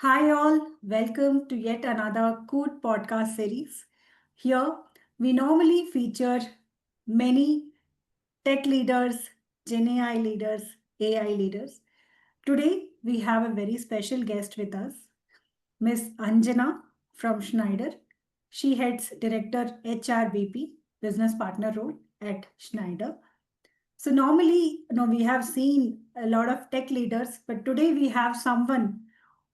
Hi, all. Welcome to yet another good podcast series. Here, we normally feature many tech leaders, Gen AI leaders, AI leaders. Today, we have a very special guest with us, Miss Anjana from Schneider. She heads Director HRBP, Business Partner role at Schneider. So normally, we have seen a lot of tech leaders, but today we have someone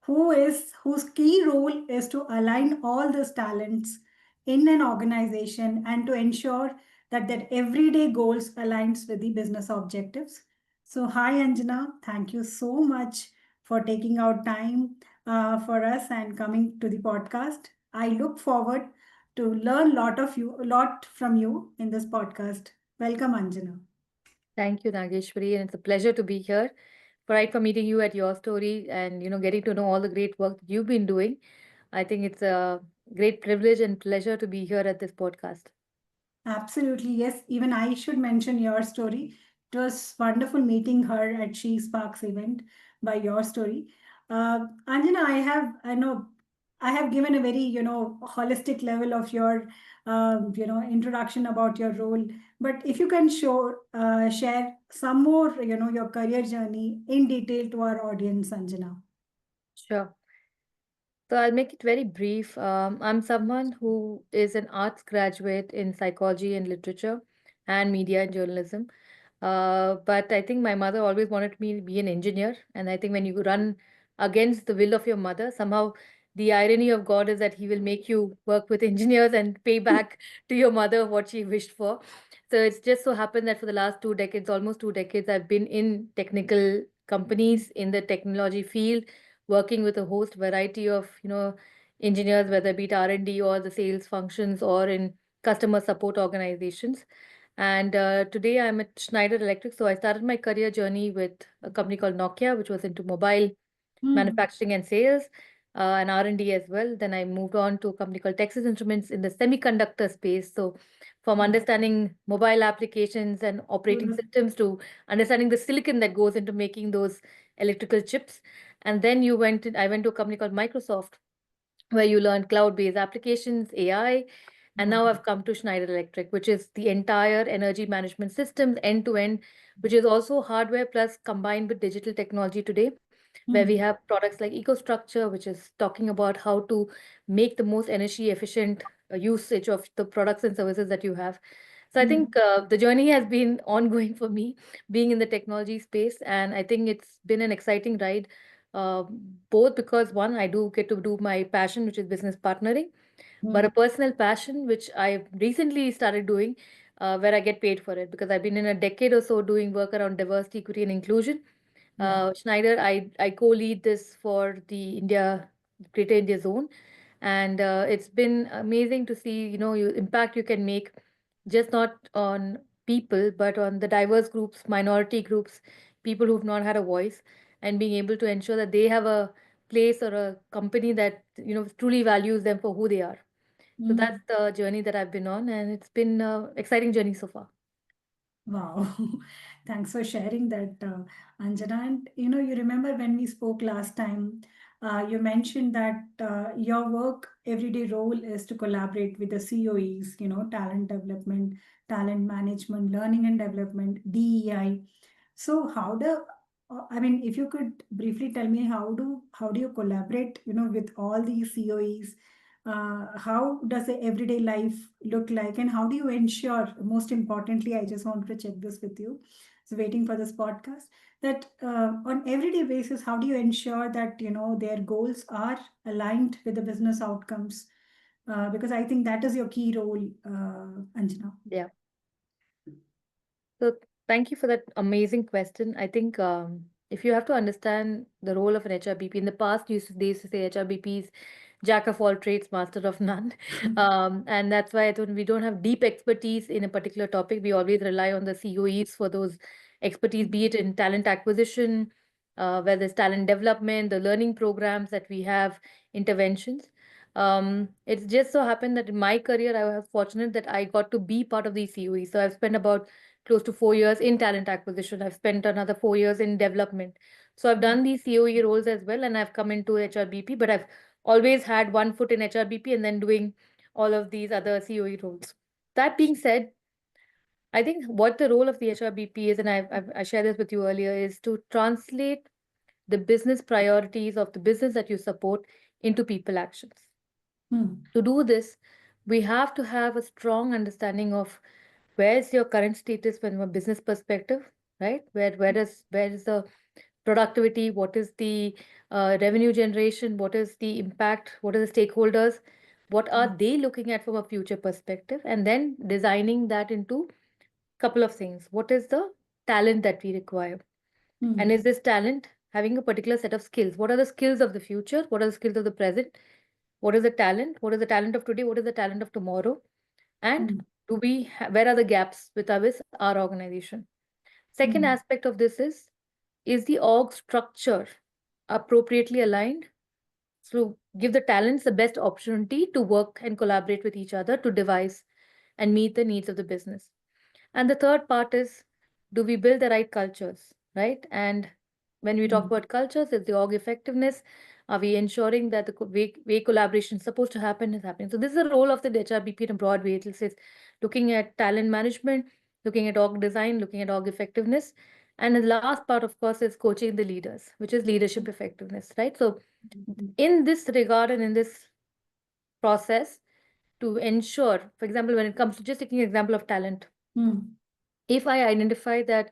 whose key role is to align all these talents in an organization and to ensure that their everyday goals aligns with the business objectives. So hi Anjana, thank you so much for taking out time for us and coming to the podcast. I look forward to learn a lot from you in this podcast. Welcome, Anjana. Thank you, Nageshwari, and it's a pleasure to be here. Right for meeting you at your story and getting to know all the great work that you've been doing. I think it's a great privilege and pleasure to be here at this podcast. Absolutely, yes. Even I should mention your story. It was wonderful meeting her at She Sparks event by your story. Anjana, I have given a very, holistic level of your, introduction about your role. But if you can share some more, your career journey in detail to our audience, Anjana. Sure. So I'll make it very brief. I'm someone who is an arts graduate in psychology and literature and media and journalism. But I think my mother always wanted me to be an engineer. And I think when you run against the will of your mother, somehow the irony of God is that He will make you work with engineers and pay back to your mother what she wished for. So it's just so happened that for the last 2 decades, almost 2 decades, I've been in technical companies in the technology field, working with a host variety of engineers, whether it be it R&D or the sales functions or in customer support organizations. And today I'm at Schneider Electric. So I started my career journey with a company called Nokia, which was into mobile Hmm. manufacturing and sales, and R&D as well. Then I moved on to a company called Texas Instruments in the semiconductor space. So from understanding mobile applications and operating Hmm. systems to understanding the silicon that goes into making those electrical chips. And then I went to a company called Microsoft, where you learn cloud-based applications, AI, and now Wow. I've come to Schneider Electric, which is the entire energy management systems end to end, which is also hardware plus combined with digital technology today, where we Hmm. have products like EcoStructure, which is talking about how to make the most energy efficient usage of the products and services that you have. So I Hmm. think the journey has been ongoing for me, being in the technology space, and I think it's been an exciting ride, uh, both because one, I do get to do my passion, which is business partnering, but a Hmm. personal passion, which I recently started doing, where I get paid for it because I've been in a decade or so doing work around diversity, equity, and inclusion. Yeah. Schneider, I co-lead this for the Greater India Zone, and it's been amazing to see, you impact you can make, just not on people, but on the diverse groups, minority groups, people who've not had a voice, and being able to ensure that they have a place or a company that truly values them for who they are. So Hmm. that's the journey that I've been on, and it's been an exciting journey so far. Wow. Thanks for sharing that, Anjana. And you remember when we spoke last time, you mentioned that your work everyday role is to collaborate with the COEs, talent development, talent management, learning and development, DEI. So I mean, if you could briefly tell me how do you collaborate, with all these COEs? How does the everyday life look like, and how do you ensure? Most importantly, I just wanted to check this with you. So, waiting for this podcast, that on everyday basis, how do you ensure that their goals are aligned with the business outcomes? Because I think that is your key role, Anjana. Yeah. So thank you for that amazing question. I think if you have to understand the role of an HRBP, in the past they used to say HRBPs, jack of all trades, master of none. And that's why I thought we don't have deep expertise in a particular topic. We always rely on the COEs for those expertise, be it in talent acquisition, where there's talent development, the learning programs that we have, interventions. It's just so happened that in my career, I was fortunate that I got to be part of these COEs. So I've spent about close to 4 years in talent acquisition. I've spent another 4 years in development. So I've done these COE roles as well, and I've come into HRBP, but I've always had one foot in HRBP and then doing all of these other COE roles. That being said, I think what the role of the HRBP is, and I shared this with you earlier, is to translate the business priorities of the business that you support into people actions. Hmm. To do this, we have to have a strong understanding of where is your current status from a business perspective, right? Where is the productivity? What is the revenue generation? What is the impact? What are the stakeholders? What are Hmm. they looking at from a future perspective? And then designing that into couple of things. What is the talent that we require? And Hmm. is this talent having a particular set of skills? What are the skills of the future? What are the skills of the present? What is the talent? What is the talent of today? What is the talent of tomorrow? And Hmm. where are the gaps with our organization? Second Hmm. aspect of this is the org structure appropriately aligned to give the talents the best opportunity to work and collaborate with each other to devise and meet the needs of the business. And the third part is, do we build the right cultures, right? And when we talk Hmm. about cultures, it's the org effectiveness. Are we ensuring that the way collaboration is supposed to happen is happening? So this is the role of the HRBP in a broad way. It says looking at talent management, looking at org design, looking at org effectiveness. And the last part, of course, is coaching the leaders, which is leadership effectiveness, right? So Hmm. in this regard and in this process, to ensure, for example, when it comes to just taking an example of talent, Hmm. if I identify that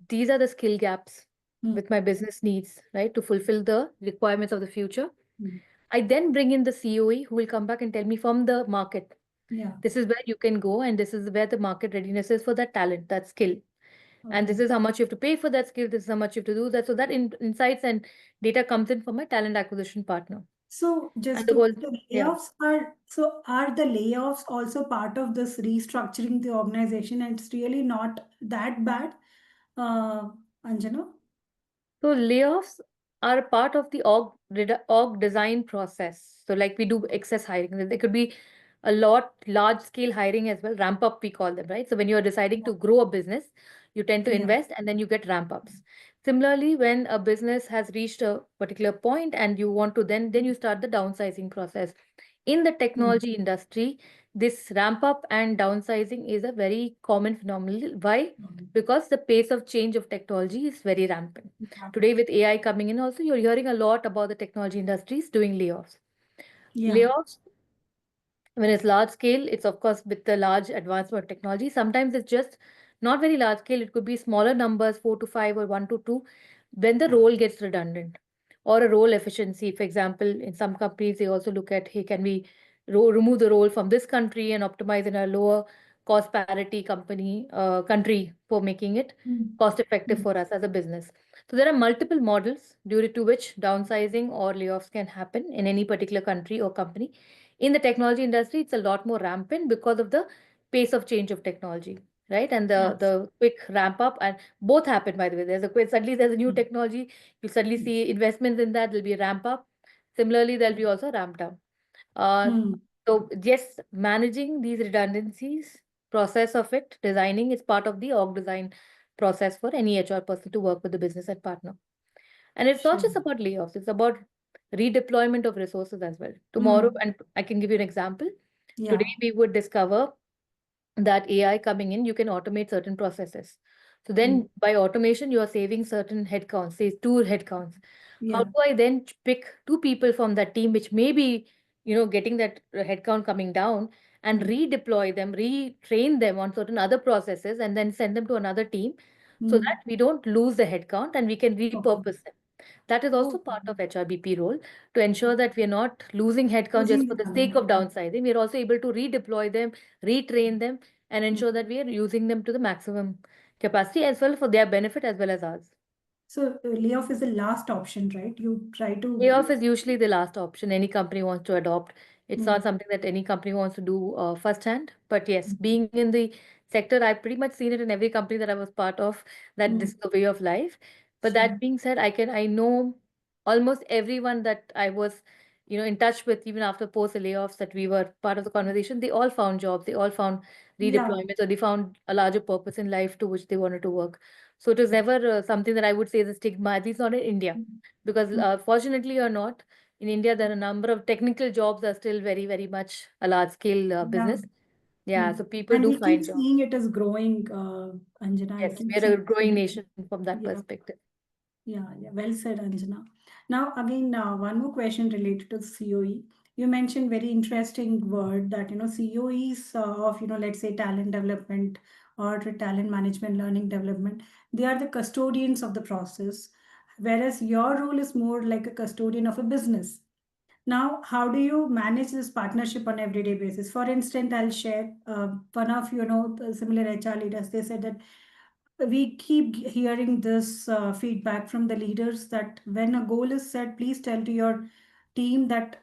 these are the skill gaps Hmm. with my business needs, right, to fulfill the requirements of the future, Hmm. I then bring in the COE who will come back and tell me from the market, Yeah. this is where you can go, and this is where the market readiness is for that talent, that skill. And this Okay. is how much you have to pay for that skill, this is how much you have to do that. So that insights and data comes in from my talent acquisition partner. So And just the to, whole, the yeah. layoffs are, so are the layoffs also part of this restructuring the organization, and it's really not that bad, uh, Anjana? So layoffs are a part of the org design process. So like we do excess hiring. There could be large scale hiring as well. Ramp up we call them, right? So when you're deciding to grow a business, you tend to Yeah. invest and then you get ramp ups. Similarly, when a business has reached a particular point and you want to then you start the downsizing process. In the Hmm. technology industry, this ramp up and downsizing is a very common phenomenon. Why? Hmm. Because the pace of change of technology is very rampant. Yeah. Today, with AI coming in, also, you're hearing a lot about the technology industries doing layoffs. Yeah. Layoffs, when it's large scale, it's of course with the large advancement of technology. Sometimes it's just not very large scale. It could be smaller numbers, 4 to 5 or 1 to 2, when the role gets redundant or a role efficiency. For example, in some companies, they also look at, hey, can we remove the role from this country and optimize in a lower cost parity country for making it Hmm. cost effective Hmm. for us as a business. So there are multiple models due to which downsizing or layoffs can happen in any particular country or company. In the technology industry, it's a lot more rampant because of the pace of change of technology, right? And Yes. the quick ramp up, and both happen, by the way. There's a quick, suddenly there's a new Hmm. technology, you suddenly Hmm. see investments in that, there'll be a ramp up. Similarly, there'll be also ramp down. Uh, Hmm. so yes, managing these redundancies, process of it, designing is part of the org design process for any HR person to work with the business and partner. And it's not Sure. just about layoffs, it's about redeployment of resources as well. Tomorrow, Hmm. and I can give you an example. Today, Yeah. we would discover that AI coming in, you can automate certain processes. So Hmm. then by automation, you are saving certain headcounts, say 2 headcounts. How Yeah. do I then pick 2 people from that team, which may be, getting that headcount coming down, and Hmm. redeploy them, retrain them on certain other processes, and then send them to another team so Hmm. that we don't lose the headcount and we can Okay. repurpose them. That is also Oh, part of HRBP role, to ensure that we are not losing headcount just using for the the sake talent. of downsizing. We are also able to redeploy them, retrain them, and Hmm. ensure that we are using them to the maximum capacity as well for their benefit as well as ours. So layoff is the last option, right? You try to. Layoff is usually the last option any company wants to adopt. It's Hmm. not something that any company wants to do firsthand. But yes, Hmm. being in the sector, I've pretty much seen it in every company that I was part of, that Hmm. this is the way of life. But Sure. that being said, I know almost everyone that I was, in touch with, even after post the layoffs that we were part of the conversation, they all found jobs, they all found Yeah. redeployments, or they found a larger purpose in life to which they wanted to work. So it is never something that I would say is a stigma, at least not in India. Because Mm. fortunately or not, in India, there are a number of technical jobs are still very, very much a large scale Yeah. business. Yeah, Mm. so people And do we keep find jobs. seeing it as growing, Anjana. I Yes, keep we are a seeing. growing nation from that Yeah. perspective. Yeah, yeah, well said, Anjana. Now, again, one more question related to COE. You mentioned very interesting word that, COEs of, let's say talent development or talent management, learning development, they are the custodians of the process, whereas your role is more like a custodian of a business. Now, how do you manage this partnership on everyday basis? For instance, I'll share one of the similar HR leaders. They said that we keep hearing this feedback from the leaders that when a goal is set, please tell to your team that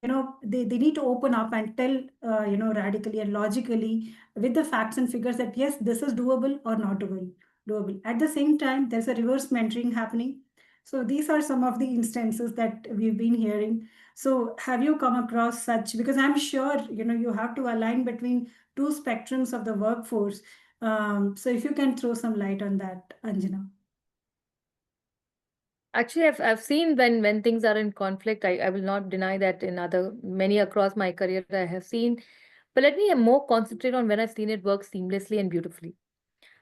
they need to open up and tell radically and logically with the facts and figures that yes, this is doable or not doable. At the same time, there's a reverse mentoring happening. So these are some of the instances that we've been hearing. So have you come across such? Because I'm sure you have to align between two spectrums of the workforce. So if you can throw some light on that, Anjana. Actually, I've seen when things are in conflict, I will not deny that in other many across my career I have seen. But let me more concentrate on when I've seen it work seamlessly and beautifully.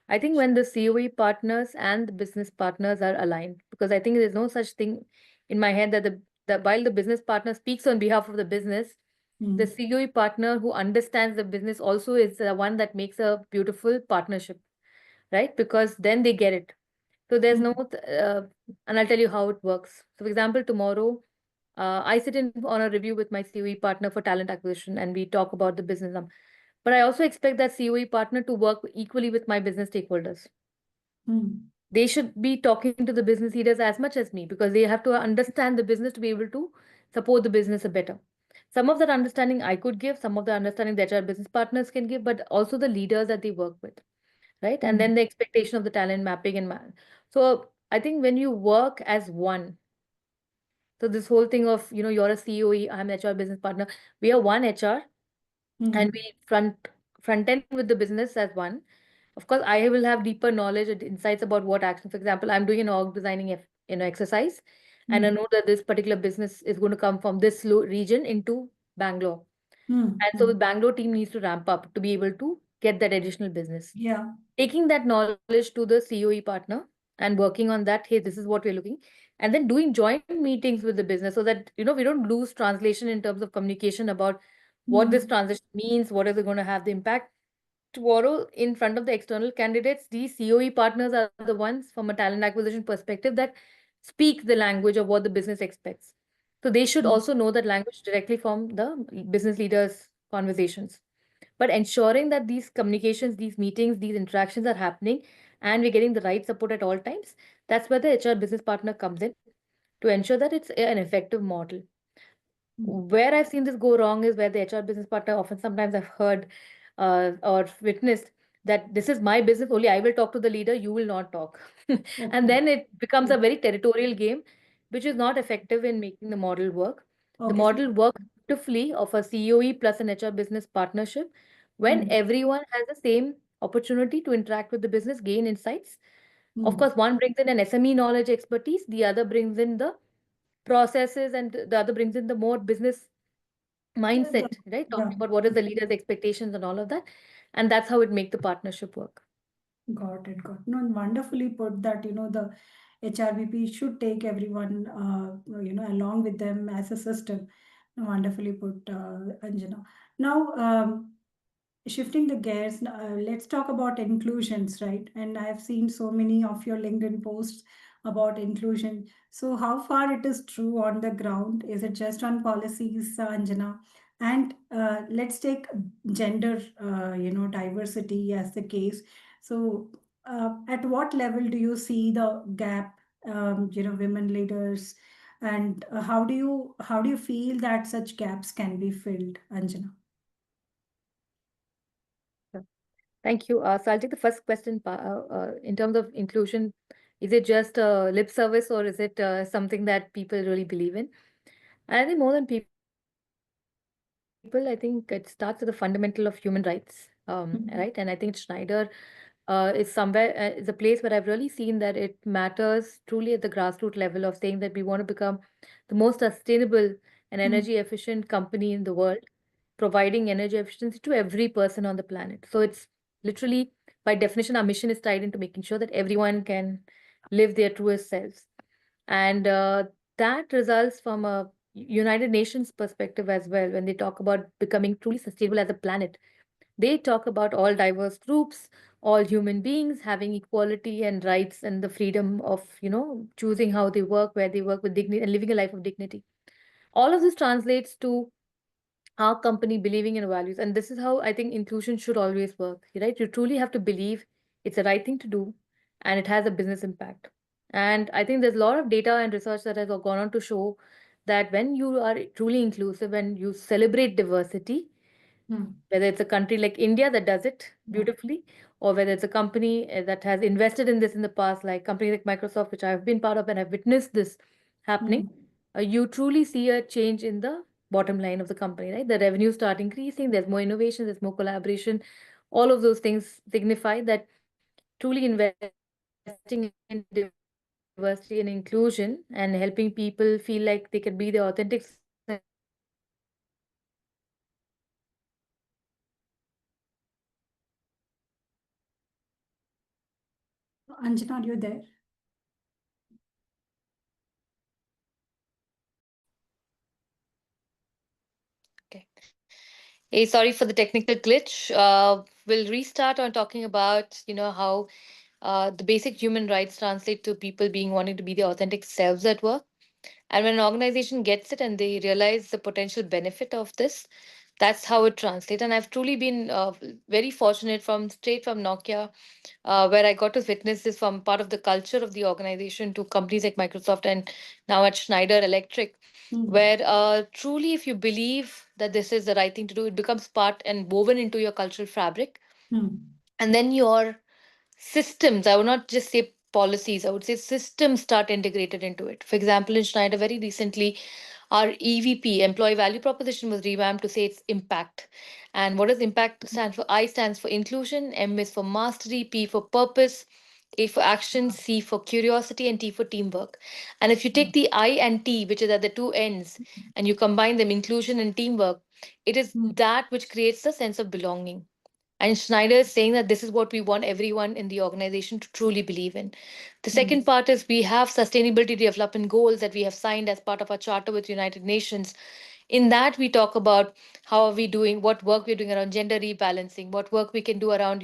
I think when the COE partners and the business partners are aligned, because I think there's no such thing in my head that that while the business partner speaks on behalf of the business, the Mm, COE partner who understands the business also is the one that makes a beautiful partnership, right? Because then they get it. So there's no, mm, and I'll tell you how it works. So, for example, tomorrow, I sit in on a review with my COE partner for talent acquisition, and we talk about the business. But I also expect that COE partner to work equally with my business stakeholders. mm, They should be talking to the business leaders as much as me because they have to understand the business to be able to support the business a better. Some of that understanding I could give, some of the understanding that our business partners can give, but also the leaders that they work with, right? And mm, then the expectation of the talent mapping and so I think when you work as one, so this whole thing of you're a COE, I'm an HR business partner, we are one HR, and mm, we front end with the business as one. Of course, I will have deeper knowledge and insights about what action. For example, I'm doing an org designing exercise, and I mm, know that this particular business is going to come from this region into Bangalore, mm, and so the mm. Bangalore team needs to ramp up to be able to get that additional business. Yeah. Taking that knowledge to the COE partner and working on that, hey, this is what we're looking, and then doing joint meetings with the business so that we don't lose translation in terms of communication about what this Mm, transition means, what is it going to have the impact tomorrow in front of the external candidates. These COE partners are the ones from a talent acquisition perspective that speak the language of what the business expects. So they should mm, also know that language directly from the business leaders' conversations. But ensuring that these communications, these meetings, these interactions are happening and we're getting the right support at all times, that's where the HR business partner comes in to ensure that it's an effective model. mm. Where I've seen this go wrong is where the HR business partner, often sometimes I've heard or witnessed that this is my business, only I will talk to the leader, you will not talk. And Okay. then it becomes a very territorial game, which is not effective in making the model work. The Okay. So, model works beautifully of a COE plus an HR business partnership when mm, everyone has the same opportunity to interact with the business, gain insights. Of mm. course, one brings in an SME knowledge expertise, the other brings in the processes, and the other brings in the more business mindset, right? Yeah. Talking about what is the leader's expectations and all of that. And that's how it make the partnership work. Got it. Got no, wonderfully put that, the HRBP should take everyone, along with them as a system. Wonderfully put, Anjana. Now, shifting the gears, let's talk about inclusions, right? And I have seen so many of your LinkedIn posts about inclusion. So, how far it is true on the ground? Is it just on policies, Anjana? And let's take gender, diversity as the case. So, at what level do you see the gap? Women leaders, and how do you feel that such gaps can be filled, Anjana? Yeah. Thank you. So I'll take the first question in terms of inclusion. Is it just lip service or is it something that people really believe in? And I think more than people, I think it starts with the fundamental of human rights, right? And I think Schneider is somewhere is a place where I've really seen that it matters truly at the grassroots level of saying that we want to become the most sustainable and Hmm. energy efficient company in the world, providing energy efficiency to every person on the planet. So it's literally, by definition, our mission is tied into making sure that everyone can live their truest selves. And that results from a United Nations perspective as well. When they talk about becoming truly sustainable as a planet, they talk about all diverse groups, all human beings having equality and rights and the freedom of, choosing how they work, where they work with dignity and living a life of dignity. All of this translates to our company believing in values. And this is how I think inclusion should always work, right? You truly have to believe it's the right thing to do and it has a business impact. And I think there's a lot of data and research that has gone on to show that when you are truly inclusive and you celebrate diversity, Hmm. whether it's a country like India that does it Yeah. beautifully, or whether it's a company that has invested in this in the past, like companies like Microsoft, which I've been part of and I've witnessed this happening, Hmm. you truly see a change in the bottom line of the company, right? The revenues start increasing, there's more innovation, there's more collaboration. All of those things signify that truly investing in diversity and inclusion and helping people feel like they can be their authentic selves and live their life in a way that truly benefits everyone is something that I think we should all strive for. Anjana, are you there? Okay. Hey, sorry for the technical glitch. We'll restart on talking about, how the basic human rights translate to people being wanting to be their authentic selves at work. And when an organization gets it and they realize the potential benefit of this, that's how it translates. And I've truly been very fortunate from straight from Nokia, where I got to witness this from part of the culture of the organization to companies like Microsoft and now at Schneider Electric, Hmm. where truly, if you believe that this is the right thing to do, it becomes part and woven into your cultural fabric. Hmm. And then your systems, I would not just say policies, I would say systems start integrated into it. For example, in Schneider, very recently, our EVP, employee value proposition, was revamped to say its impact. And what does impact stand for? I stands for inclusion, M is for mastery, P for purpose, A for action, C for curiosity, and T for teamwork. And if you take the I and T, which is at the two ends, and you combine them, inclusion and teamwork, it is Hmm. that which creates the sense of belonging. And Schneider is saying that this is what we want everyone in the organization to truly believe in. The Hmm. second part is we have sustainability development goals that we have signed as part of our charter with United Nations. In that, we talk about how are we doing, what work we're doing around gender rebalancing, what work we can do around,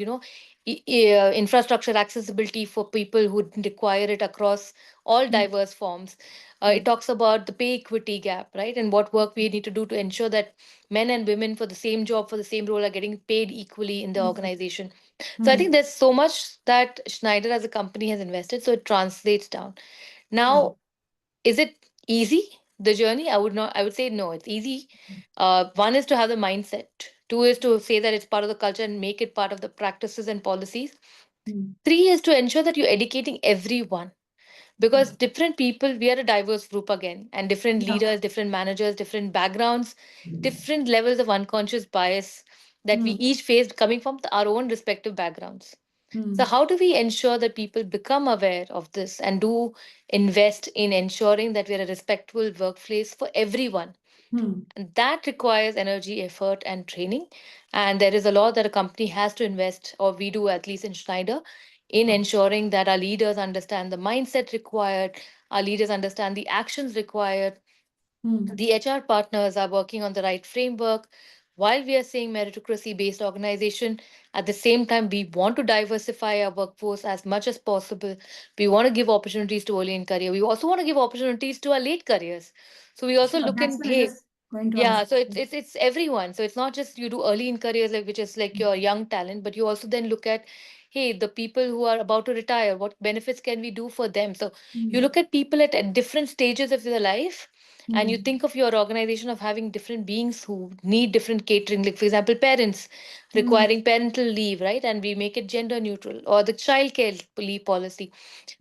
infrastructure accessibility for people who require it across all Hmm. diverse forms. Hmm. It talks about the pay equity gap, right? And what work we need to do to ensure that men and women for the same job, for the same role, are getting paid equally in the Hmm. organization. So I Hmm. think there's so much that Schneider as a company has invested, so it translates down. Yeah. Now, is it easy, the journey? I would say no, it's easy. One is to have the mindset. Two is to say that it's part of the culture and make it part of the practices and policies. Hmm. Three is to ensure that you're educating everyone, because different people, we are a diverse group again, and different Yeah. leaders, different managers, different backgrounds, different levels of unconscious bias that we Hmm. each faced coming from our own respective backgrounds. So, Hmm. how do we ensure that people become aware of this and do invest in ensuring that we're a respectful workplace for everyone? Hmm. And that requires energy, effort, and training. And there is a lot that a company has to invest, or we do at least in Schneider, in Yeah. ensuring that our leaders understand the mindset required, our leaders understand the actions required, Hmm. the HR partners are working on the right framework. While we are saying meritocracy based organization, at the same time, we want to diversify our workforce as much as possible. We want to give opportunities to early in career. We also want to give opportunities to our late careers. So we also Sure. look That's in, what I hey, was going to yeah, ask. so it's everyone. So it's not just you do early in careers, like which is like your young talent, but you also then look at, hey, the people who are about to retire, what benefits can we do for them? So you Hmm. look at people at different stages of their life, and you Hmm. think of your organization of having different beings who need different catering. Like for example, parents Hmm. requiring parental leave, right? And we make it gender neutral, or the child care leave policy.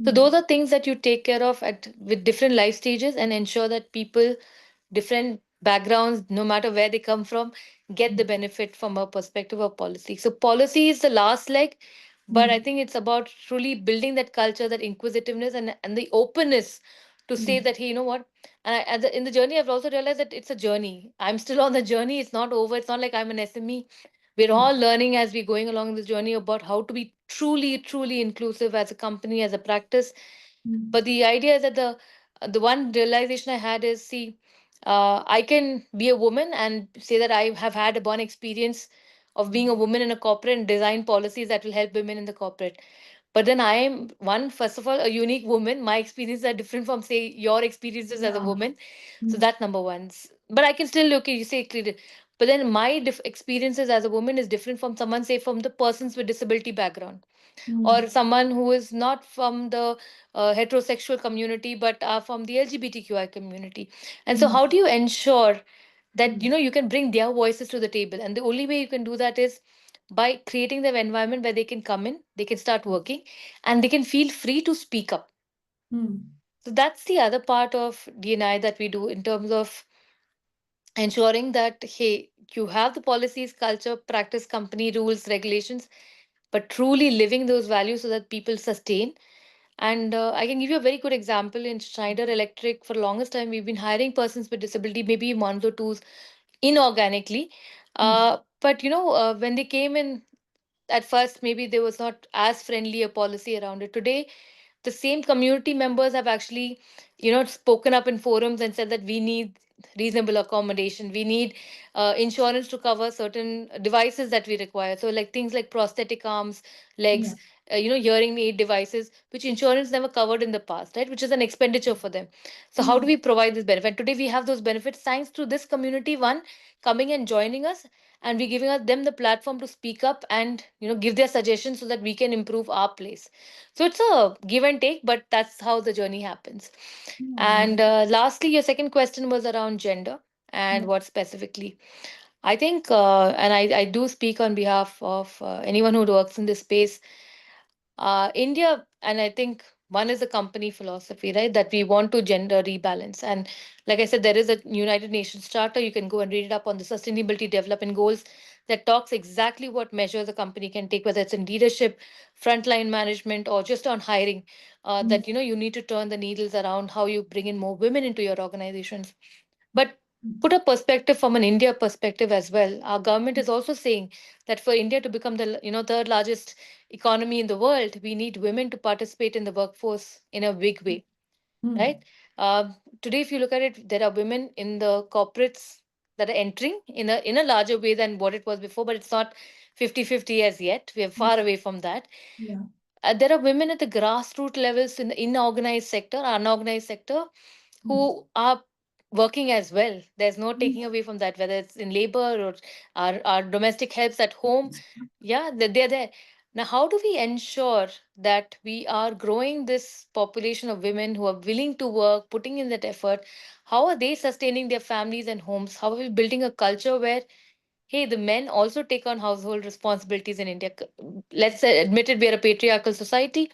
So Hmm. those are things that you take care of at with different life stages and ensure that people, different backgrounds, no matter where they come from, get the benefit from a perspective of policy. So policy is the last leg, But I think it's about truly building that culture, that inquisitiveness, and the openness to say that, hey, you know what? And in the journey, I've also realized that it's a journey. I'm still on the journey. It's not over. It's not like I'm an SME. We're all learning as we're going along this journey about how to be truly, truly inclusive as a company, as a practice. But the idea is that the one realization I had is, see, I can be a woman and say that I have had one experience of being a woman in a corporate and design policies that will help women in the corporate. But then I am one, first of all, a unique woman. My experiences are different from, say, your experiences as a Yeah. woman. So that number one. But I can still look, you say clearly. But then my experiences as a woman is different from someone, say, from the persons with disability background, or someone who is not from the heterosexual community but are from the LGBTQI community. And so how do you ensure that you can bring their voices to the table? And the only way you can do that is by creating the environment where they can come in, they can start working, and they can feel free to speak up. So that's the other part of DNI that we do in terms of ensuring that, hey, you have the policies, culture, practice, company rules, regulations, but truly living those values so that people sustain. And I can give you a very good example in Schneider Electric. For the longest time, we've been hiring persons with disability, maybe one or two inorganically. But when they came in, at first, maybe there was not as friendly a policy around it. Today, the same community members have actually spoken up in forums and said that we need reasonable accommodation, we need insurance to cover certain devices that we require, so like things like prosthetic arms, legs, hearing aid devices, which insurance never covered in the past, right, which is an expenditure for them. So how do we provide this benefit? Today we have those benefits thanks to this community one coming and joining us, and we giving us them the platform to speak up and give their suggestions so that we can improve our place. So it's a give and take, but that's how the journey happens. And lastly, your second question was around gender and what specifically. I think, and I do speak on behalf of anyone who works in this space, India, and I think one is a company philosophy, right? That we want to gender rebalance. And like I said, there is a United Nations Charter. You can go and read it up on the Sustainability Development Goals that talks exactly what measures a company can take, whether it's in leadership, frontline management, or just on hiring. That you need to turn the needles around how you bring in more women into your organizations. But put a perspective from an India perspective as well. Our government is also saying that for India to become the third largest economy in the world, we need women to participate in the workforce in a big way, right? Today, if you look at it, there are women in the corporates that are entering in a larger way than what it was before, but it's not 50-50 as yet. We are far away from that. Yeah. There are women at the grassroots levels in the inorganized sector, unorganized sector, who are working as well. There's no taking away from that, whether it's in labor or our domestic helps at home. Yeah, they're there. Now, how do we ensure that we are growing this population of women who are willing to work, putting in that effort? How are they sustaining their families and homes? How are we building a culture where, hey, the men also take on household responsibilities in India? Let's say, admit it, we are a patriarchal society.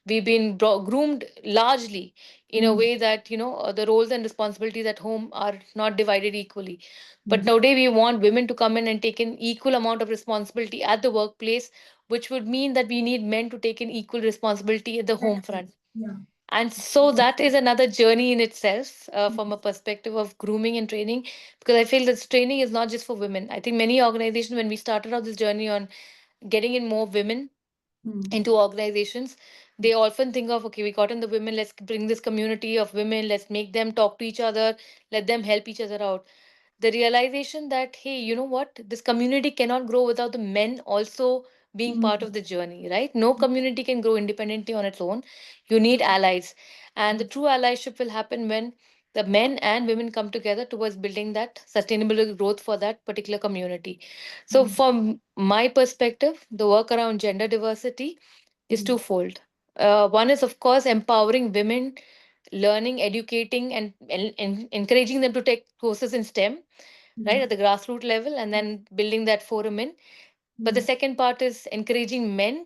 We've been groomed largely in a way that the roles and responsibilities at home are not divided equally. But nowadays we want women to come in and take an equal amount of responsibility at the workplace, which would mean that we need men to take an equal responsibility at the home Exactly. front. Yeah. And so that is another journey in itself, from a perspective of grooming and training, because I feel this training is not just for women. I think many organizations, when we started out this journey on getting in more women into organizations, they often think of, okay, we got in the women, let's bring this community of women, let's make them talk to each other, let them help each other out. The realization that, hey, you know what, this community cannot grow without the men also being part of the journey, right? No community can grow independently on its own. You need allies, and the true allyship will happen when the men and women come together towards building that sustainable growth for that particular community. So from my perspective, the work around gender diversity is twofold. One is, of course, empowering women, learning, educating, and encouraging them to take courses in STEM, right, at the grassroots level, and then building that forum in. But the second part is encouraging men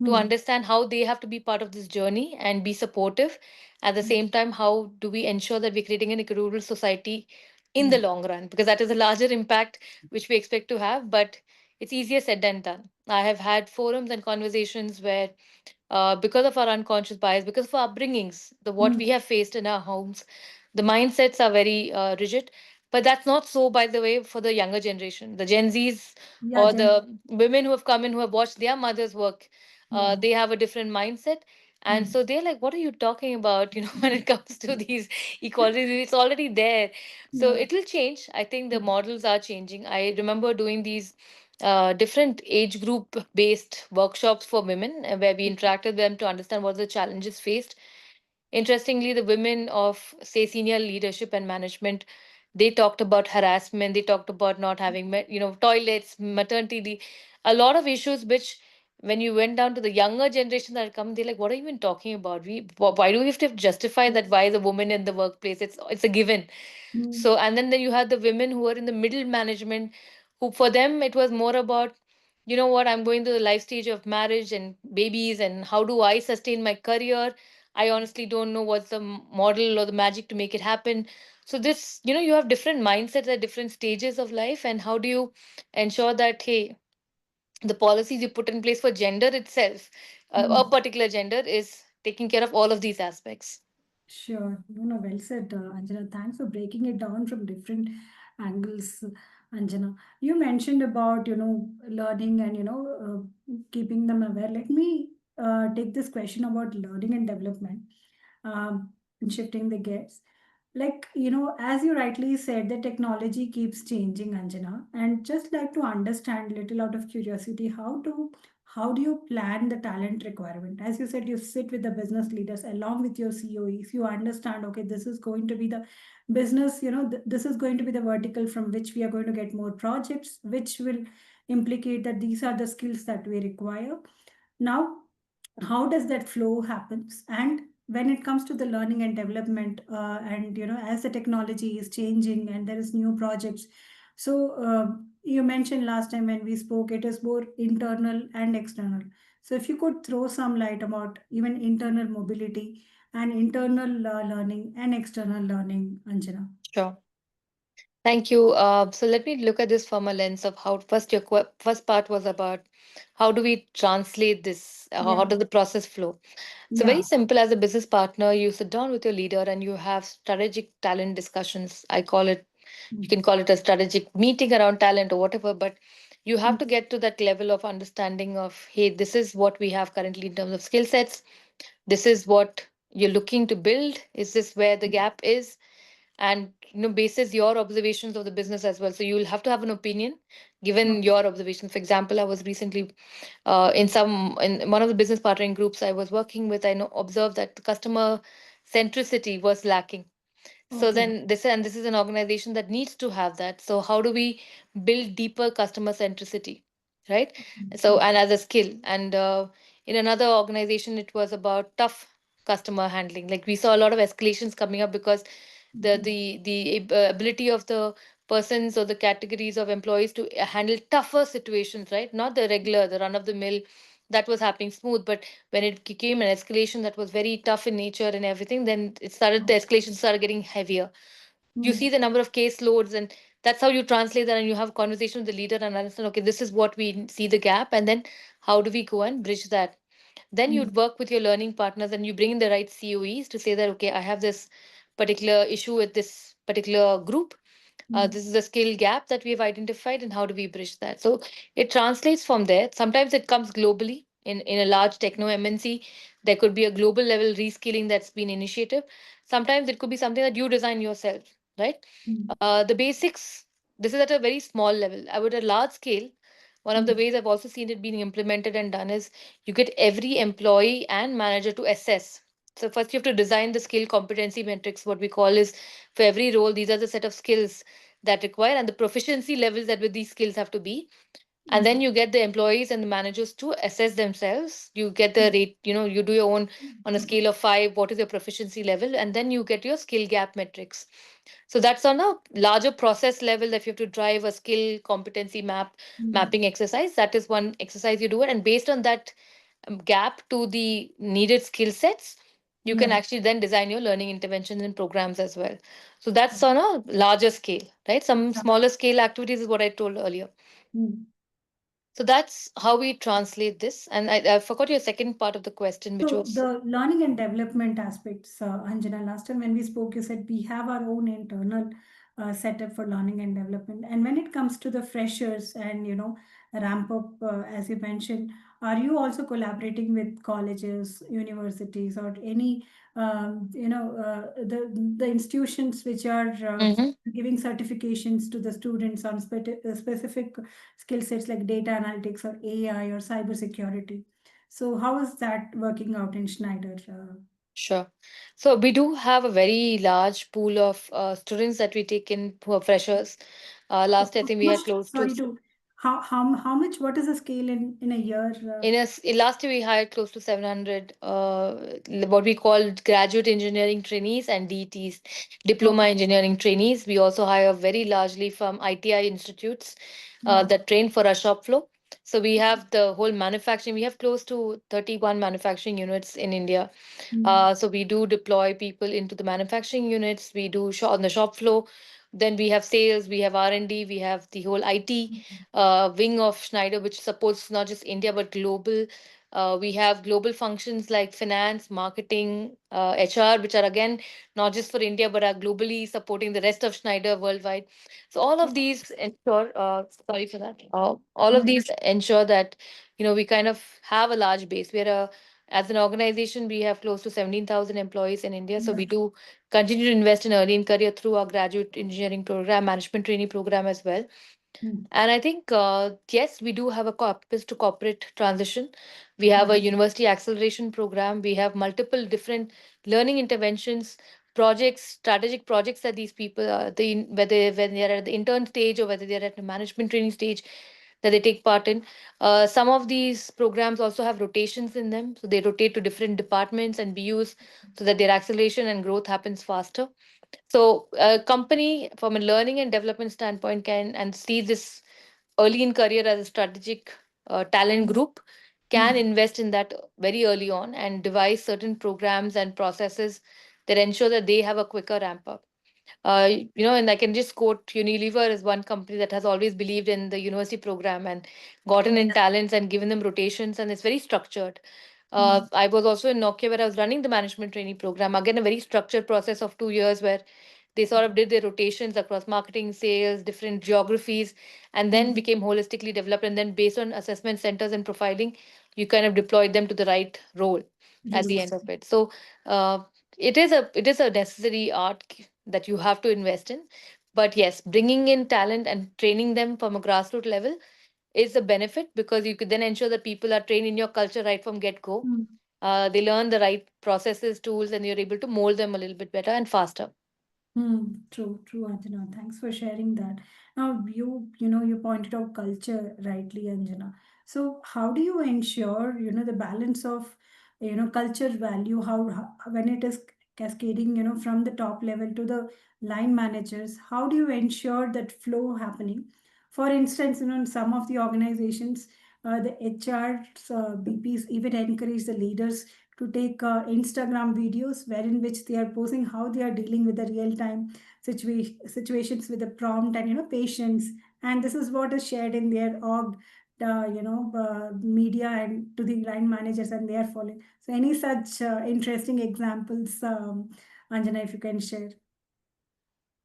to understand how they have to be part of this journey and be supportive. At the same time, how do we ensure that we're creating an rural society in the long run? Because that is a larger impact which we expect to have. But it's easier said than done. I have had forums and conversations where, because of our unconscious bias, because of our upbringings, the what Mm. we have faced in our homes, the mindsets are very rigid. But that's not so, by the way, for the younger generation, the Gen Zs Yeah, or Jen. the women who have come in who have watched their mothers work. Yeah. They have a different mindset, and Mm. so they're like, "What are you talking about?" When it comes to these equalities, it's already there. So Yeah. it will change. I think the models are changing. I remember doing these different age group based workshops for women, where we interacted with them to understand what the challenges faced. Interestingly, the women of, say, senior leadership and management, they talked about harassment, they talked about not having, toilets, maternity leave, a lot of issues which, when you went down to the younger generation that come, they're like, what are you even talking about? Why do we have to justify that? Why is a woman in the workplace? It's a given. Mm. So, and then you had the women who are in the middle management, who for them it was more about, what, I'm going to the life stage of marriage and babies, and how do I sustain my career? I honestly don't know what's the model or the magic to make it happen. So this, you have different mindsets at different stages of life, and how do you ensure that, hey, the policies you put in place for gender itself, a Mm. particular gender, is taking care of all of these aspects. Sure. No, no, well said, Anjana. Thanks for breaking it down from different angles, Anjana. You mentioned about, learning and, keeping them aware. Let me take this question about learning and development, and shifting the gears. Like, as you rightly said, the technology keeps changing, Anjana. And just like to understand, little out of curiosity, how do you plan the talent requirement? As you said, you sit with the business leaders along with your COEs. You understand, okay, this is going to be the business, this is going to be the vertical from which we are going to get more projects, which will implicate that these are the skills that we require. Now, how does that flow happens? And when it comes to the learning and development, and as the technology is changing and there is new projects, so you mentioned last time when we spoke, it is both internal and external. So if you could throw some light about even internal mobility and internal learning and external learning, Anjana. Sure. Thank you. So let me look at this from a lens of how, first, your first part was about how do we translate this? How Yeah. does the process flow? So very Yeah. simple. As a business partner, you sit down with your leader and you have strategic talent discussions. I call it, you Mm. can call it a strategic meeting around talent or whatever, but you have Mm. to get to that level of understanding of, hey, this is what we have currently in terms of skill sets. This is what you're looking to build. Is this where the gap is? And bases your observations of the business as well, so you'll have to have an opinion given Okay. your observations. For example, I was recently in one of the business partnering groups I was working with. I know observed that the customer centricity was lacking. So Okay. then this is an organization that needs to have that. So how do we build deeper customer centricity, right? So, Okay. and as a skill, and in another organization it was about tough customer handling. Like, we saw a lot of escalations coming up because Okay. the ability of the persons or the categories of employees to handle tougher situations, right? Not the regular, the run of the mill, that was happening smooth. But when it became an escalation that was very tough in nature and everything, then the escalation started getting heavier. You see Mm. the number of case loads, and that's how you translate that, and you have a conversation with the leader and understand, okay, this is what we see the gap, and then how do we go and bridge that. Then Mm. you'd work with your learning partners and you bring in the right COEs to say that, okay, I have this particular issue with this particular group. Mm. This is a skill gap that we've identified, and how do we bridge that? So it translates from there. Sometimes it comes globally. In a large techno MNC, there could be a global level reskilling that's been initiative. Sometimes it could be something that you design yourself, right? Mm. The basics, this is at a very small level. I would, at large scale, one of the Mm. ways I've also seen it being implemented and done is you get every employee and manager to assess. So first you have to design the skill competency metrics. What we call is, for every role, these are the set of skills that require and the proficiency levels that with these skills have to be. And then Okay. you get the employees and the managers to assess themselves. You get the rate, you do your own on a scale of 5, what is your proficiency level, and then you get your skill gap metrics. So that's on a larger process level, that if you have to drive a skill competency Mm. mapping exercise, that is one exercise you do it. And based on that gap to the needed skill sets, you can Yeah. actually then design your learning interventions and programs as well. So that's on a larger scale, right? Some Yeah. smaller scale activities is what I told earlier. Mm. So that's how we translate this. And I forgot your second part of the question, which So was the learning and development aspects, Anjana, last time when we spoke, you said we have our own internal setup for learning and development. And when it comes to the freshers and ramp up, as you mentioned, are you also collaborating with colleges, universities, or any the institutions which are Mhm. giving certifications to the students on specific skill sets like data analytics or AI or cyber security? So how is that working out in Schneider? Sure. So we do have a very large pool of students that we take in who are freshers. So Last year, I how think we much? had close to Sorry to how much? What is the scale in a year? in last year we hired close to 700 what we call graduate engineering trainees and DTs, diploma Okay. engineering trainees. We also hire very largely from ITI institutes Wow. that train for our shop floor. So we have the whole manufacturing. We have close to 31 manufacturing units in India. Mm. So we do deploy people into the manufacturing units. We do on the shop floor. Then we have sales, we have R&D, we have the whole IT wing of Schneider, which supports not just India but global. We have global functions like finance, marketing, HR, which are again not just for India but are globally supporting the rest of Schneider worldwide. So all of these ensure, sorry for that, all of Mm. these ensure that we kind of have a large base. We're a as an organization, we have close to 17,000 employees in India. So Yeah. we do continue to invest in early in career through our graduate engineering program, management trainee program as well. Mm. And I think, yes, we do have a corpus to corporate transition. We have Mm. a university acceleration program. We have multiple different learning interventions, projects, strategic projects that these people, whether when they're at the intern stage or whether they're at the management training stage, that they take part in. Some of these programs also have rotations in them. So they rotate to different departments and BUs so that their acceleration and growth happens faster. So a company from a learning and development standpoint can and see this early in career as a strategic talent group can Mm. invest in that very early on and devise certain programs and processes that ensure that they have a quicker ramp up. And I can just quote Unilever as one company that has always believed in the university program and gotten in talents and given them rotations, and it's very structured. Mm. I was also in Nokia where I was running the management training program. Again, a very structured process of 2 years where they sort of did their rotations across marketing, sales, different geographies, and then Mm. became holistically developed. And then, based on assessment centers and profiling, you kind of deployed them to the right role at the end Rules. of it. So, uh, it is a necessary art that you have to invest in. But yes, bringing in talent and training them from a grassroots level is a benefit because you could then ensure that people are trained in your culture right from get go. Mm. They learn the right processes, tools, and you're able to mold them a little bit better and faster. True, true, Anjana. Thanks for sharing that. Now, you pointed out culture rightly, Anjana. So, how do you ensure, the balance of, culture value, how when it is cascading, from the top level to the line managers, how do you ensure that flow happening? For instance, in some of the organizations, the HRs, BPs even encourage the leaders to take Instagram videos wherein which they are posing how they are dealing with the real time situations with the prompt and patience, and this is what is shared in their org media and to the line managers, and they are following. So any such interesting examples, Anjana, if you can share.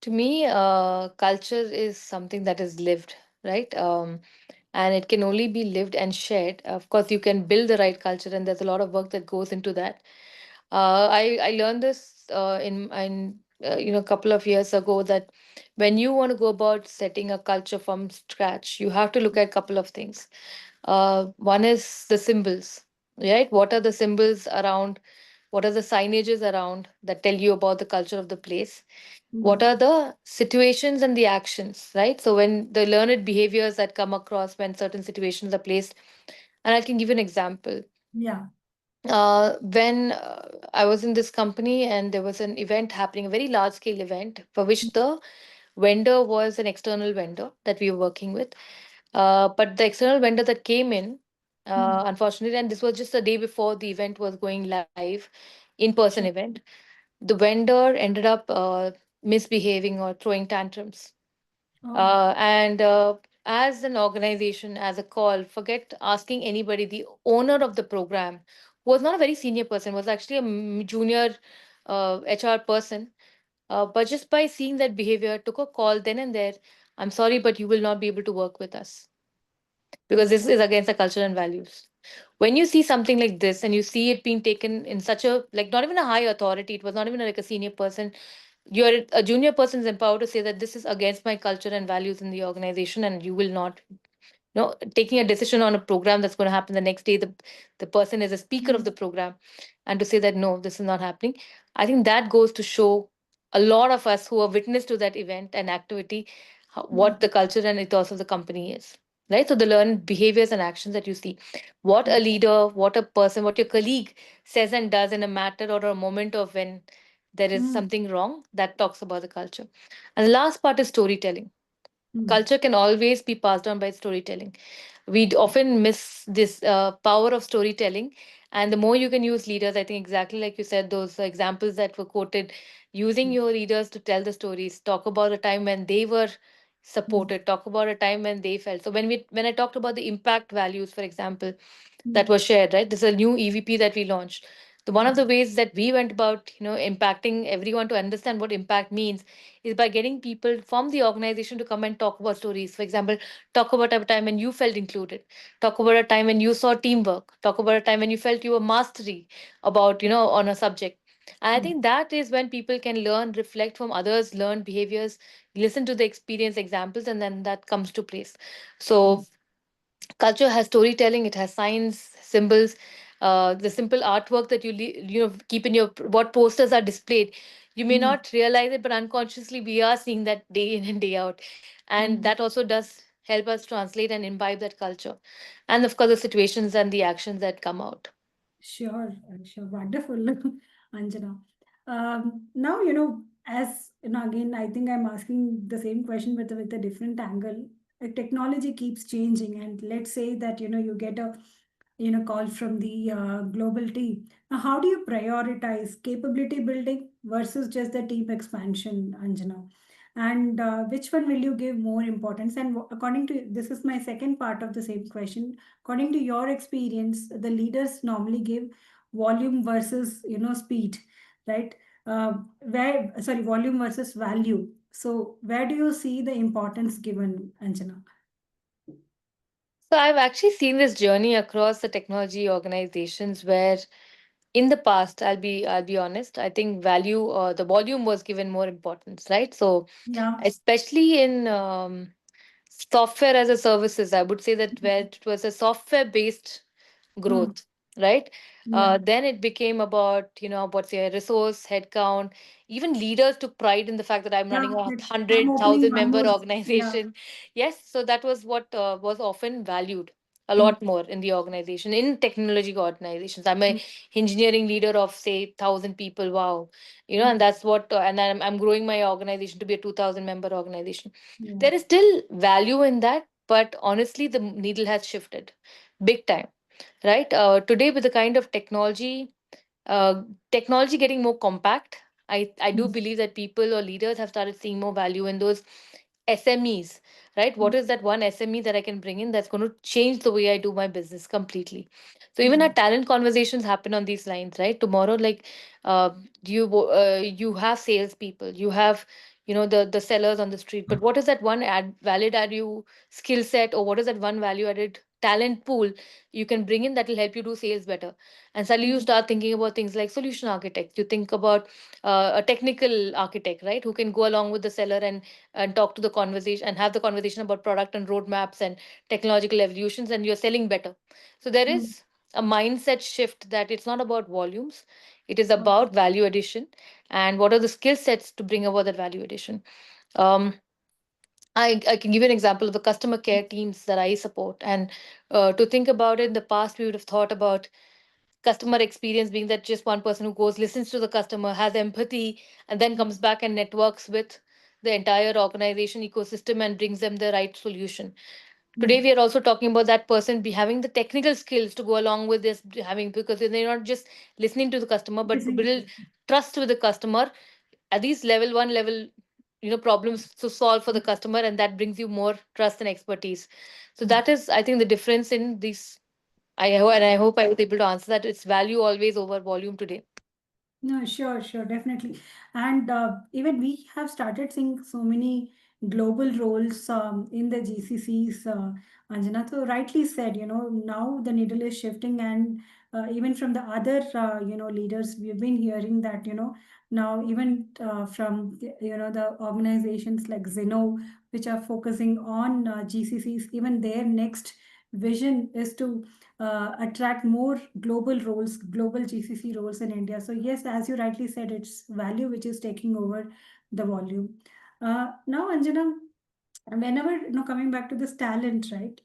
To me, culture is something that is lived, right? And it can only be lived and shared. Of course, you can build the right culture, and there's a lot of work that goes into that. I learned this in a couple of years ago that when you want to go about setting a culture from scratch, you have to look at a couple of things. One is the symbols, right? What are the symbols around? What are the signages around that tell you about the culture of the place? What Mm. are the situations and the actions, right? So when the learned behaviors that come across when certain situations are placed, and I can give you an example. Yeah. When I was in this company and there was an event happening, a very large scale event for which the vendor was an external vendor that we were working with. But the external vendor that came in, Mm. unfortunately, and this was just the day before the event was going live, in person Sure. event, the vendor ended up misbehaving or throwing tantrums. Oh. And as an organization, as a call, forget asking anybody. The owner of the program was not a very senior person, was actually a junior HR person. But just by seeing that behavior, took a call then and there. I'm sorry, but you will not be able to work with us because this is against the culture and values. When you see something like this and you see it being taken in such a, like, not even a high authority, it was not even like a senior person, you're a junior person is empowered to say that this is against my culture and values in the organization and you will not, taking a decision on a program that's going to happen the next day, the person is a speaker of the program, and to say that no, this is not happening. I think that goes to show a lot of us who are witness to that event and activity, what the culture and ethos of the company is, right? So the learned behaviors and actions that you see, what a leader, what a person, what your colleague says and does in a matter or a moment of when there is Mm, something wrong, that talks about the culture. And the last part is storytelling. mm, Culture can always be passed on by storytelling. We often miss this power of storytelling. And the more you can use leaders, I think exactly like you said, those examples that were quoted, using mm, your leaders to tell the stories, talk about a time when they were mm, supported, talk about a time when they felt. So when I talked about the impact values, for example, that mm, was shared, right? This is a new EVP that we launched. The one of mm, the ways that we went about, impacting everyone to understand what impact means is by getting people from the organization to come and talk about stories. For example, talk about a time when you felt included, talk about a time when you saw teamwork, talk about a time when you felt you were mastery about, on a subject. And I mm, think that is when people can learn, reflect from others, learn behaviors, listen to the experience examples, and then that comes to place. So culture has storytelling, it has signs, symbols, the simple artwork that keep in your, what posters are displayed. You may mm, not realize it, but unconsciously we are seeing that day in and day out, and mm. that also does help us translate and imbibe that culture, and of course the situations and the actions that come out. Sure, sure. Wonderful, Anjana. Now, as again, I think I'm asking the same question with a different angle. Technology keeps changing, and let's say that you get a call from the global team. Now, how do you prioritize capability building versus just the team expansion, Anjana? And which one will you give more importance? And according to this is my second part of the same question. According to your experience, the leaders normally give volume versus speed, right? Where sorry, volume versus value. So where do you see the importance given, Anjana? So I've actually seen this journey across the technology organizations where in the past, I'll be honest, I think value, the volume was given more importance, right? So Yeah. especially in software as a services, I would say that where it was a software based Hmm. growth, right? Yeah. Then it became about, what's your resource, headcount. Even leaders took pride in the fact that I'm Yeah. running a That I'm hundred opening thousand one member more. Yeah. organization. Yes, so that was what was often valued a Hmm. lot more in the organization, in technology organizations. I'm a Hmm. engineering leader of say 1,000 people. Wow, Hmm. and that's what, and I'm growing my organization to be a 2,000 member organization. Yeah. There is still value in that, but honestly, the needle has shifted big time, right? Today, with the kind of uh, technology getting more compact, I do Hmm. believe that people or leaders have started seeing more value in those SMEs, right? What is that one SME that I can bring in that's going to change the way I do my business completely? So even our Hmm. talent conversations happen on these lines, right? Tomorrow, like, uh, you have salespeople, you have, the sellers on the street, but what is that one valid add you skill set, or what is that one value added talent pool you can bring in that will help you do sales better? And suddenly you Hmm. start thinking about things like solution architect. You think about a technical architect, right, who can go along with the seller and talk to the conversation and have the conversation about product and roadmaps and technological evolutions, and you're selling better. So there Hmm. is a mindset shift that it's not about volumes, it is Okay. about value addition, and what are the skill sets to bring about that value addition. um, I can give you an example of the customer care teams that I support. And to think about it, in the past, we would have thought about customer experience being that just one person who goes, listens to the customer, has empathy, and then comes back and networks with the entire organization ecosystem and brings them the right solution. Today, Hmm. we are also talking about that person be having the technical skills to go along with this, having, because they're not just listening to the customer, but to Listening to build them. trust with the customer at least level one, level problems to solve for the customer, and that brings you more trust and expertise. So that is, I think, the difference in these. And I hope I was able to answer that. It's value always over volume today. No, sure, sure, definitely. And even we have started seeing so many global roles in the GCCs, Anjana. So rightly said, now the needle is shifting, and even from the other, leaders, we've been hearing that, now even from, the organizations like Zeno, which are focusing on GCCs, even their next vision is to attract more global roles, global GCC roles in India. So yes, as you rightly said, it's value which is taking over the volume. Now, Anjana, whenever coming back to this talent, right?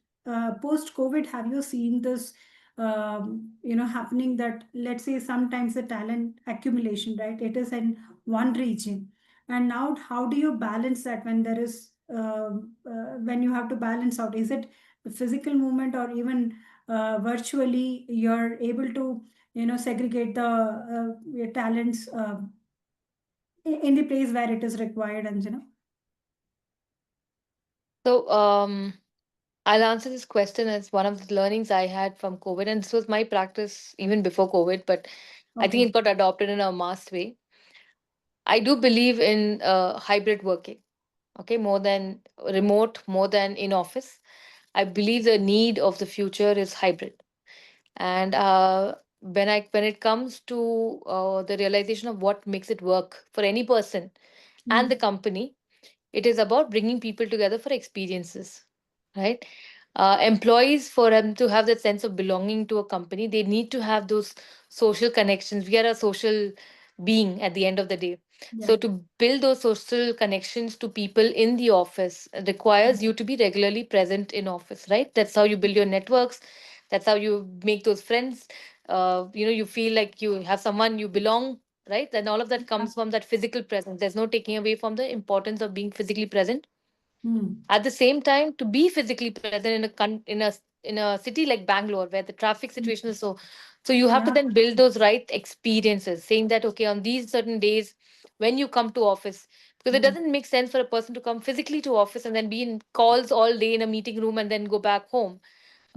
Post COVID, have you seen this? Happening that, let's say, sometimes the talent accumulation, right? It is in one region, and now how do you balance that when there is when you have to balance out? Is it the physical movement, or even virtually you're able to segregate the your talents in the place where it is required, and So I'll answer this question as one of the learnings I had from COVID, and this was my practice even before COVID, but I think okay. it got adopted in a mass way. I do believe in hybrid working, okay, more than remote, more than in office. I believe the need of the future is hybrid. And when it comes to the realization of what makes it work for any person and the Mm. company, it is about bringing people together for experiences, right? Employees, for them to have that sense of belonging to a company, they need to have those social connections. We are a social being at the end of the day. Yeah. So to build those social connections to people in the office requires you to be regularly present in office, right? That's how you build your networks. That's how you make those friends. You feel like you have someone you belong, right? Then all of that Yeah. comes from that physical presence. There's no taking away from the importance of being physically present. Mm. At the same time, to be physically present in a city like Bangalore, where the traffic Mm. situation is so you have to Yeah. then build those right experiences, saying that okay, on these certain days when you come to office, because it Mm. doesn't make sense for a person to come physically to office and then be in calls all day in a meeting room and then go back home,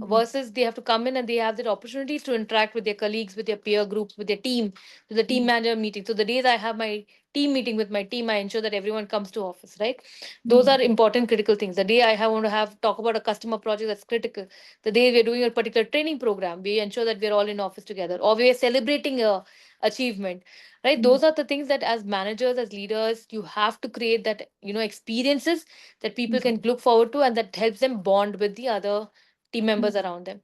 Mm. versus they have to come in and they have the opportunities to interact with their colleagues, with their peer groups, with their team, with the team Mm. manager meeting. So the days I have my team meeting with my team, I ensure that everyone comes to office, right? Those Mm. are important critical things. The day want to have talk about a customer project, that's critical. The day we're doing a particular training program, we ensure that we're all in office together, or we're celebrating a achievement, right? Mm. Those are the things that as managers, as leaders, you have to create that experiences that people Mm. can look forward to, and that helps them bond with the other team members Mm. around them.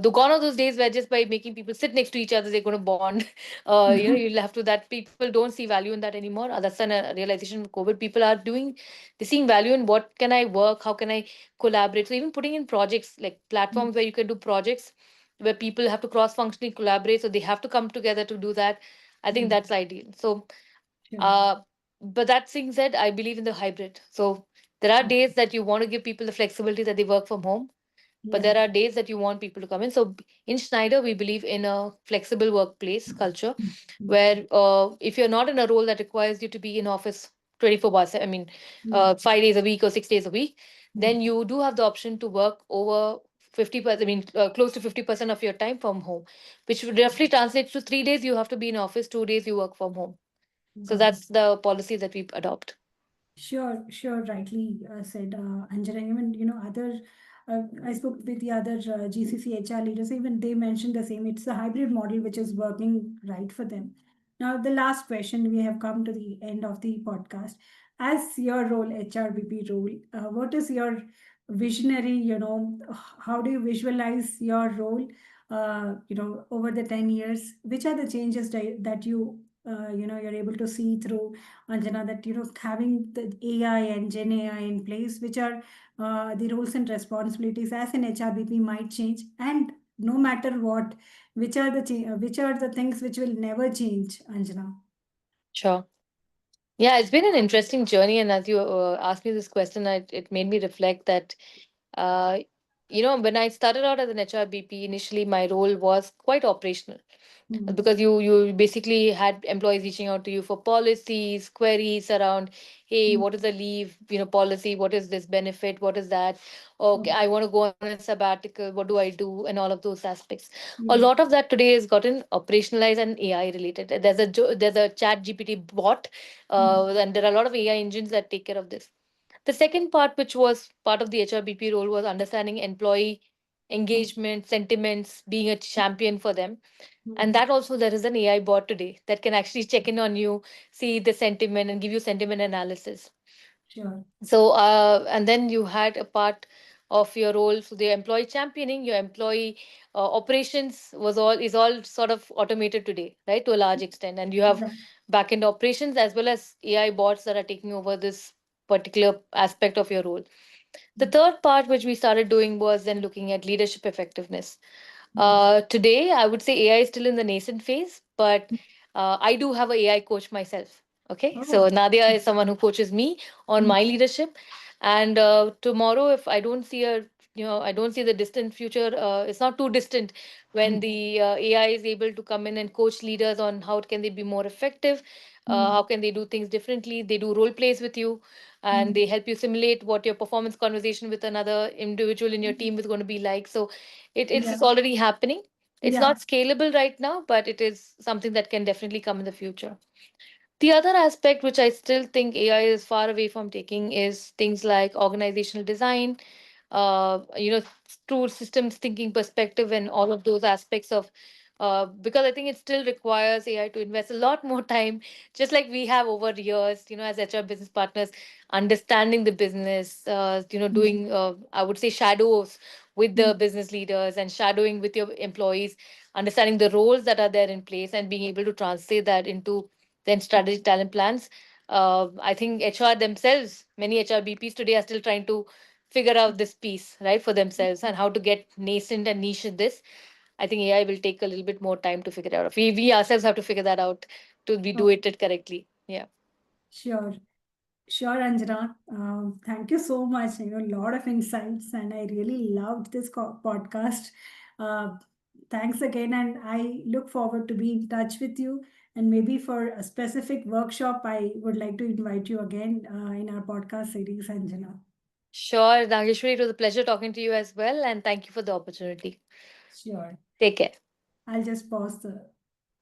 The gone are those days where just by making people sit next to each other, they're going to bond. You'll have to that people don't see value in that anymore. That's a realization of COVID. People are they're seeing value in what can I work, how can I collaborate. So even putting in projects like Mm. platforms where you can do projects where people have to cross-functionally collaborate, so they have to come together to do that. I think Mm. that's ideal. So, Sure. uh, but that being said, I believe in the hybrid. So there are Okay. days that you want to give people the flexibility that they work from home, but Yeah. there are days that you want people to come in. So in Schneider, we believe in a flexible workplace culture Mm. Mm. where if you're not in a role that requires you to be in office 24 hours, I mean, Mm. 5 days a week or 6 days a week, Mm. then you do have the option to work over 50%, I mean, close to 50% of your time from home, which would roughly translate to 3 days you have to be in office, 2 days you work from home. So Got it. that's the policy that we adopt. Sure, sure, rightly said, Anjana. Even, I spoke with the other GCC HR leaders, even they mentioned the same. It's a hybrid model which is working right for them. Now, the last question, we have come to the end of the podcast. As your role, HRBP role, what is your visionary, how do you visualize your role, over the 10 years? Which are the changes that you're able to see through Anjana, that having the AI and Gen AI in place, which are the roles and responsibilities as an HRBP might change, and no matter what, which are the things which will never change, Anjana? Sure. Yeah, it's been an interesting journey. And as you asked me this question, it made me reflect that, uh, when I started out as an HRBP, initially my role was quite operational. Mm, because you basically had employees reaching out to you for policies, queries around, hey, mm, what is the leave, policy, what is this benefit, what is that, okay, mm. I want to go on a sabbatical, what do I do, and all of those aspects. A Yes. lot of that today has gotten operationalized and AI related. There's a chat GPT bot, Mm, and there are a lot of AI engines that take care of this. The second part, which was part of the HRBP role, was understanding employee mm, engagement, sentiments, being a champion for them. And mm. that also, there is an AI bot today that can actually check in on you, see the sentiment, and give you sentiment analysis. Sure. So, and then you had a part of your role, so the employee championing, your employee operations is all sort of automated today, right, to a large extent, and you have Yeah. back-end operations as well as AI bots that are taking over this particular aspect of your role. The Mm, third part, which we started doing, was then looking at leadership effectiveness. mm. Today, I would say AI is still in the nascent phase, but I do have a AI coach myself. Okay, so Oh. Nadia is someone who coaches me on Mm, my leadership, and tomorrow, if I don't see I don't see the distant future. It's not too distant when mm, the AI is able to come in and coach leaders on how can they be more effective, mm, how can they do things differently. They do role plays with you, and mm. they help you simulate what your performance conversation with another individual in your team is going to be like. So it's Yeah. already happening. It's Yeah. not scalable right now, but it is something that can definitely come in the future. The other aspect, which I still think AI is far away from taking, is things like organizational design, true systems thinking perspective, and all of those aspects of. Because I think it still requires AI to invest a lot more time, just like we have over years, as HR business partners, understanding the business, Mm, doing, I would say, shadows with the mm, business leaders and shadowing with your employees, understanding the roles that are there in place and being able to translate that into then strategic talent plans. I think HR themselves, many HRBPs today are still trying to figure out this piece, right, for themselves and how to get nascent and niche in this. I think AI will take a little bit more time to figure it out. We ourselves have to figure that out to be do oh, it correctly. Yeah. sure. Sure, Anjana. Thank you so much. A lot of insights, and I really loved this podcast. Uh, Thanks again, and I look forward to be in touch with you. And maybe for a specific workshop, I would like to invite you again in our podcast series, Anjana. Sure, Nageshwari, it was a pleasure talking to you as well, and thank you for the opportunity. Sure. Take care. I'll just pause the